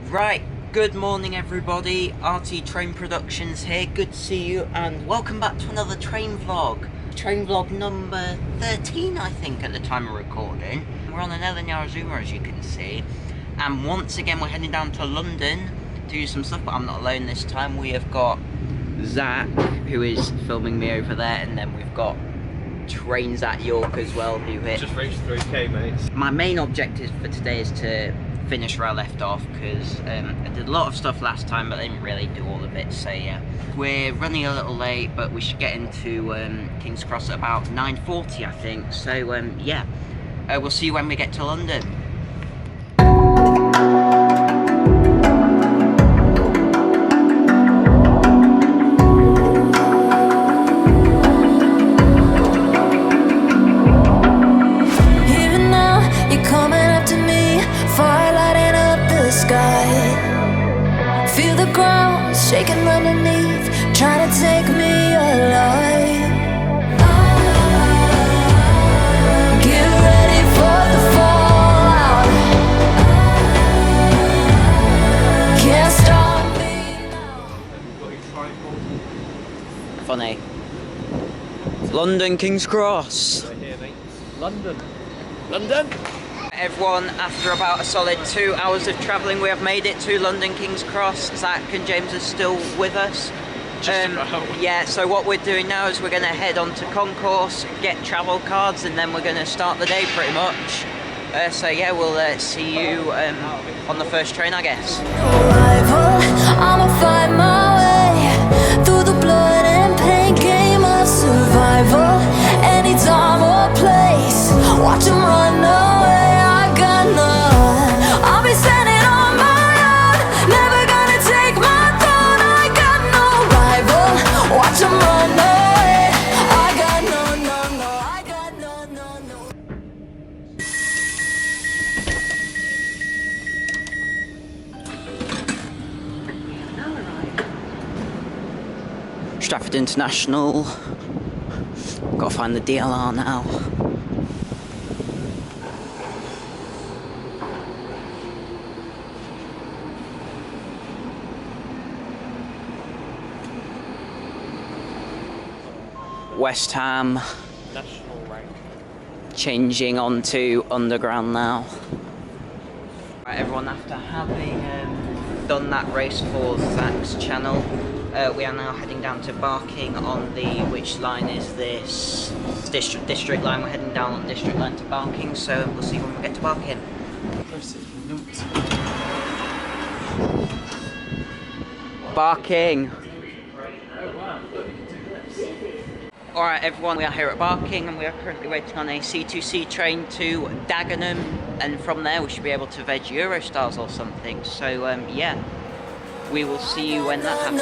Right, good morning everybody, RT Train Productions here, good to see you and welcome back to another train vlog. Train vlog number 13 I think at the time of recording. We're on another Narazuma as you can see, and once again we're heading down to London to do some stuff, but I'm not alone this time. We have got Zach who is filming me over there, and then we've got Trains at York as well who hit. Just reached 3k mates. My main objective for today is to finish where I left off, because I did a lot of stuff last time but I didn't really do all of it, so yeah. We're running a little late, but we should get into King's Cross at about 9:40 I think, so yeah. We'll see you when we get to London. Shaking underneath, trying to take me alive. Get ready for the fallout. Can't stop me now. Funny. London, King's Cross. Right here, mate. London. London! Everyone, after about a solid 2 hours of travelling, we have made it to London King's Cross. Zach and James are still with us. Just about. Yeah, so what we're doing now is we're going to head on to Concourse, get travel cards, and then we're going to start the day pretty much. So yeah, we'll see you on the first train, I guess. I'ma find my way through the blood and pain game of survival. Any time or place, watch 'em run away. I'll be standing on my own, never gonna take my throne. I got no rival, watch 'em run away. I got no, I got no. Stratford International. Gotta find the DLR now. West Ham. National rank. Changing onto Underground now. Right, everyone, after having done that race for Zach's channel, we are now heading down to Barking on the, which line is this? District line. We're heading down on District line to Barking, so we'll see when we get to Barking. Barking! Alright everyone, we are here at Barking and we are currently waiting on a C2C train to Dagenham, and from there we should be able to veg Eurostars or something, so yeah, we will see you when that happens.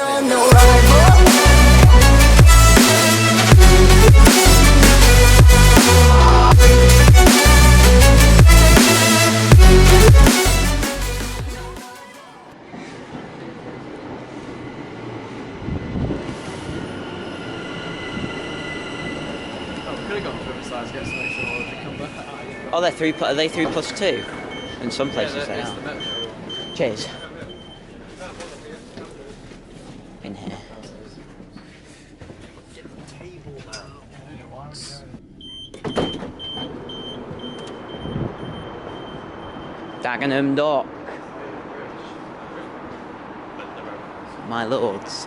Oh, they're 3 plus. Are they 3+2? In some places they are. Cheers. In here. Dagenham Dock. My lords.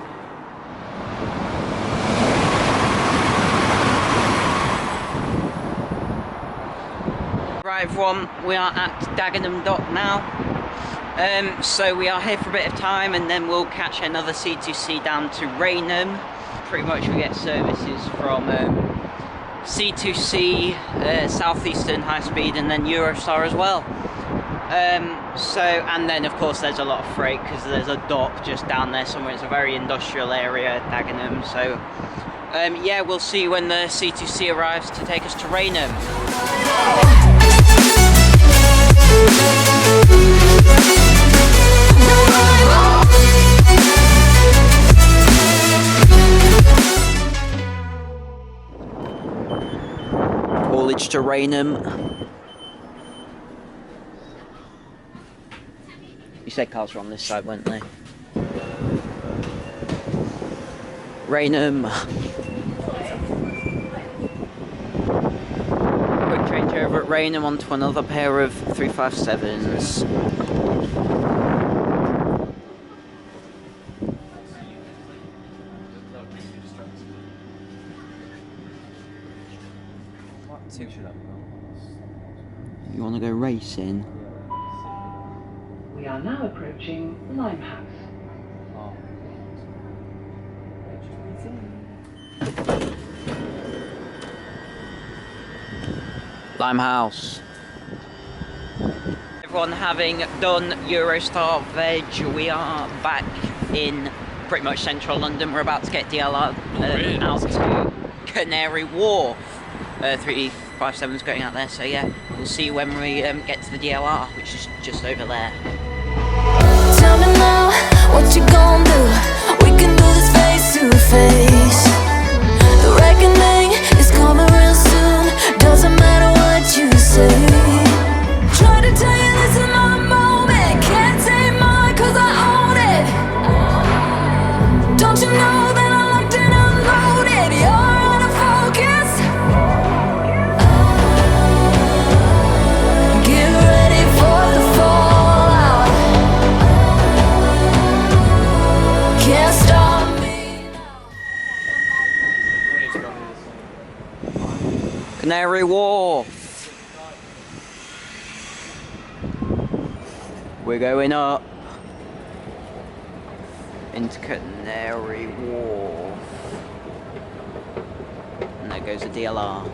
Right everyone, we are at Dagenham Dock now. So we are here for a bit of time and then we'll catch another C2C down to Rainham. Pretty much we get services from C2C, Southeastern High Speed, and then Eurostar as well. And then of course there's a lot of freight because there's a dock just down there somewhere. It's a very industrial area, Dagenham. So yeah, we'll see when the C2C arrives to take us to Rainham. Haulage to Rainham. You said cars were on this side, weren't they? Raynham. Quick change over at Raynham onto another pair of 357s. You want to go racing? We are now approaching Limehouse. Limehouse. Everyone having done Eurostar Veg, we are back in pretty much central London. We're about to get DLR out to Canary Wharf. 357's going out there, so yeah, we'll see when we get to the DLR, which is just over there. Tell me now, what you gonna do? We can do this face to face. The reckoning is coming real soon. Doesn't matter what you say. Try to tell you this is my moment. Can't take mine 'cause I own it. Don't you know that I'm locked and unloaded? You're out of focus. Get ready for the fallout. Can't stop me now. Canary Wharf. We're going up into Canary Wharf. And there goes the DLR.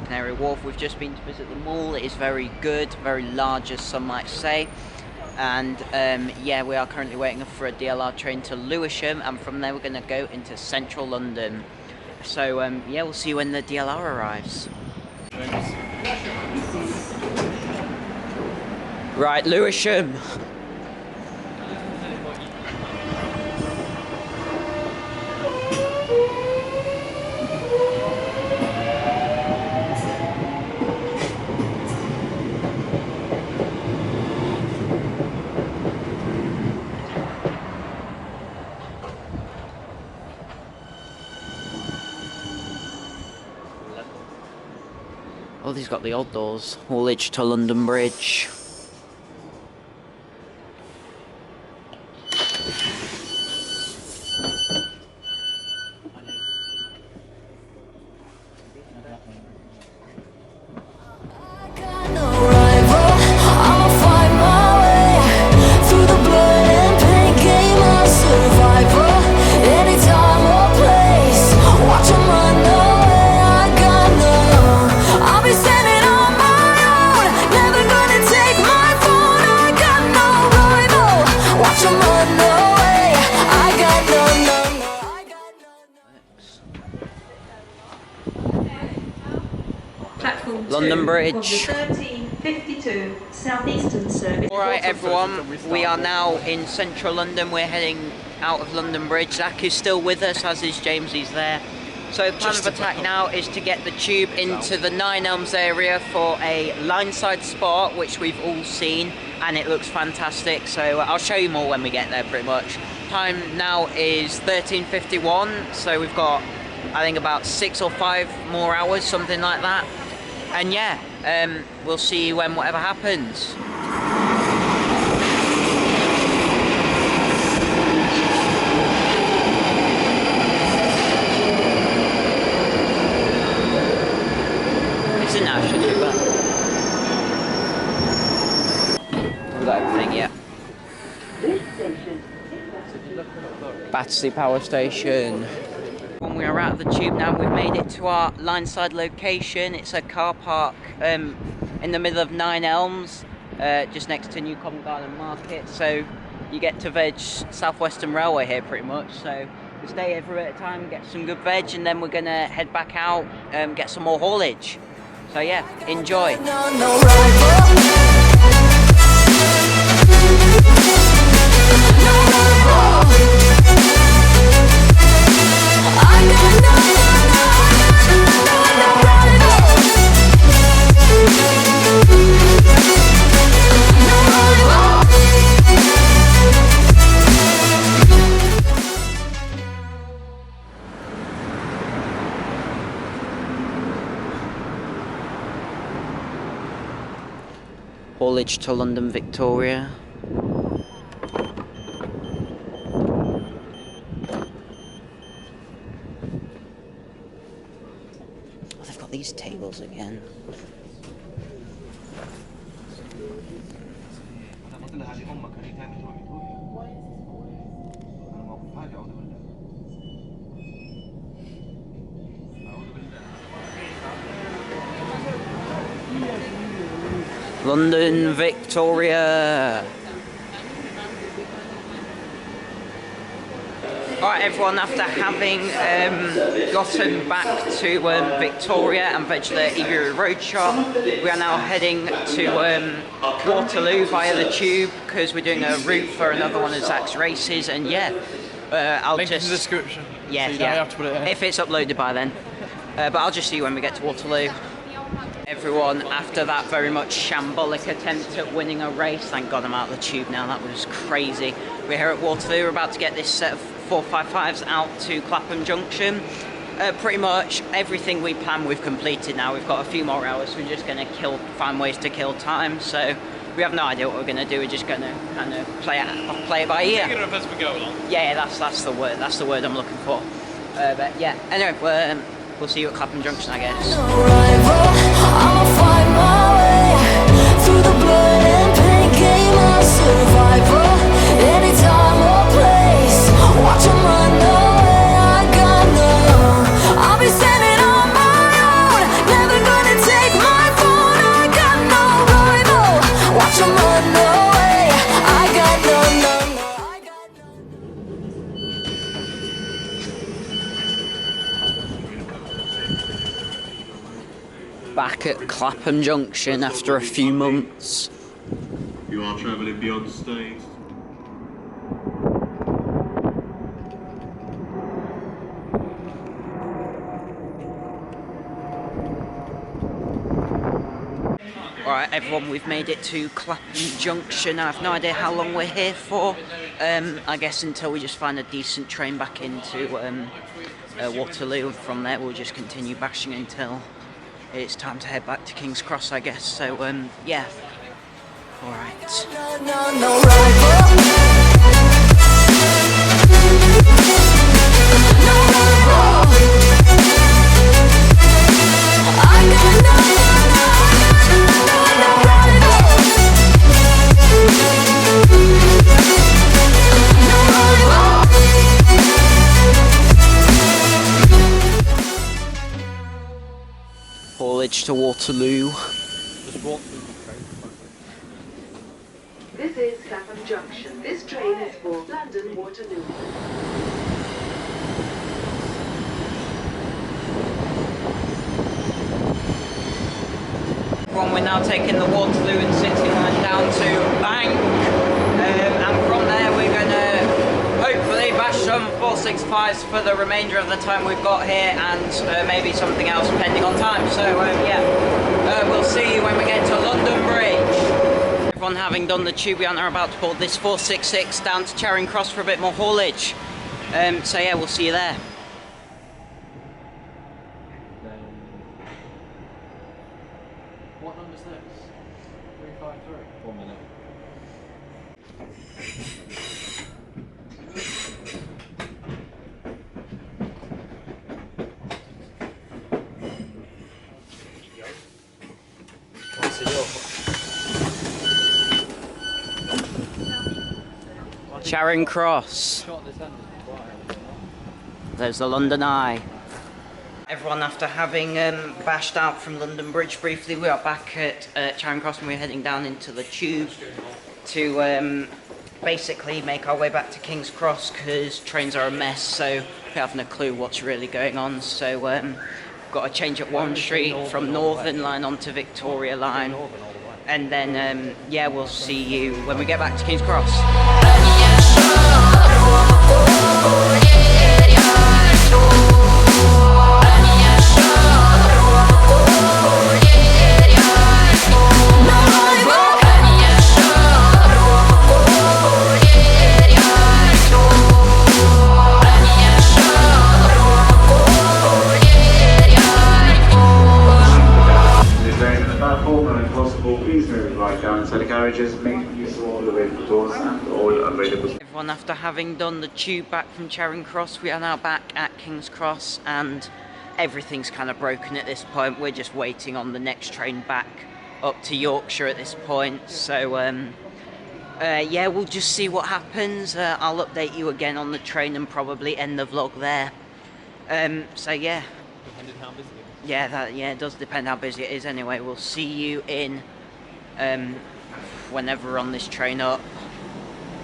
Canary Wharf, we've just been to visit the mall. It is very good, very large as some might say. And yeah, we are currently waiting for a DLR train to Lewisham, and from there we're going to go into central London. So yeah, we'll see you when the DLR arrives. Right, Lewisham. Oh, these got the old doors. Woolwich to London Bridge. London Bridge. 1352 Southeastern Service. Alright everyone, we are now in central London. We're heading out of London Bridge. Zach is still with us, as is James, he's there. So the plan of attack now is to get the tube into the Nine Elms area for a lineside spot, which we've all seen, and it looks fantastic. So I'll show you more when we get there pretty much. Time now is 13:51, so we've got, I think, about 6 or 5 more hours, something like that. And yeah, we'll see when whatever happens. It's in now, should do that. We've got everything, yeah. Battersea Power Station. When we are out of the tube now, we've made it to our lineside location. It's a car park in the middle of Nine Elms, just next to New Covent Garden Market. So you get to veg South Western Railway here pretty much. So we stay here for a bit of time, get some good veg, and then we're gonna head back out, get some more haulage. So yeah, enjoy. No haulage to London Victoria. Oh, they've got these tables again. London Victoria. Alright everyone, after having gotten back to Victoria and veg the Ebury Road shop, we are now heading to Waterloo via the tube because we're doing a route for another one of Zach's races, and yeah, I'll Link just... in the description. Yeah, so you yeah. don't have to put it in. If it's uploaded by then. But I'll just see you when we get to Waterloo. Everyone, after that very much shambolic attempt at winning a race, thank God I'm out of the tube now, that was crazy. We're here at Waterloo, we're about to get this set of 455s out to Clapton Junction. Pretty much everything we planned we've completed now. We've got a few more hours, so we're just going to find ways to kill time. So we have no idea what we're going to do, we're just going to kind of play it by ear. Picking it up as we go along. Yeah, that's the word I'm looking for. But yeah, anyway, we'll see you at Clapton Junction, I guess. I'ma find my way through the blood and pain game of survival. Any time or place, watch 'em run away. I got no, I'll be standing on my own, never gonna take my phone. I got no rival, watch 'em run away. I got no, I got no. Back at Clapham Junction after a few months. You are travelling beyond stays. Alright everyone, we've made it to Clapham Junction. I have no idea how long we're here for. I guess until we just find a decent train back into Waterloo. From there we'll just continue bashing until it's time to head back to King's Cross, I guess. So yeah. Alright. No rival. No rival. I got no Haulage to Waterloo. Just walk through the train. This is Clapham Junction. This train is for London Waterloo. Everyone, we're now taking the Waterloo and City line down to Bank, and from there we're going to hopefully bash some 465s for the remainder of the time we've got here, and maybe something else depending on time. So yeah, we'll see you when we get to London Bridge. Everyone, having done the tube, we are now about to board this 466 down to Charing Cross for a bit more haulage. So yeah, we'll see you there. What number's this? 353. 1 minute. Charing Cross. There's the London Eye. Everyone, after having bashed out from London Bridge briefly, we are back at Charing Cross, and we're heading down into the tube to basically make our way back to King's Cross because trains are a mess, so we have no clue what's really going on. So got to change at Warren Street from Northern Line onto Victoria Line, and then yeah, we'll see you when we get back to King's Cross. About 4 minutes possible, please move right down so the Just making use of all the available doors and all available. Everyone, after having done the tube back from Charing Cross, we are now back at King's Cross, and everything's kind of broken at this point. We're just waiting on the next train back up to Yorkshire at this point. So yeah, we'll just see what happens. I'll update you again on the train and probably end the vlog there. So yeah. Depending how busy it is. Yeah, it does depend how busy it is. Anyway, we'll see you in whenever we're on this train up.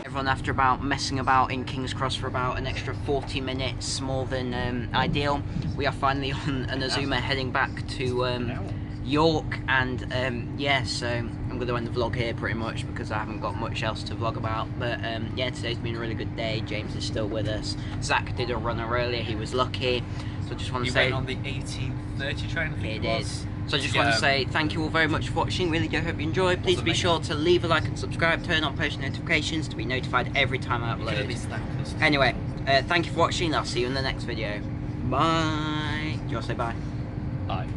Everyone, after about messing about in King's Cross for about an extra 40 minutes, more than ideal, we are finally on an Azuma heading back to York, and yeah, so I'm going to end the vlog here pretty much because I haven't got much else to vlog about. But yeah, today's been a really good day. James is still with us. Zach did a runner earlier, he was lucky. So I just want to say... You went on the 18:30 train, I think it was. So I just want to say thank you all very much for watching. Really do hope you enjoyed. Please be sure to leave a like and subscribe, turn on post notifications to be notified every time I upload. Anyway, thank you for watching. I'll see you in the next video. Bye. Do you want to say bye? Bye.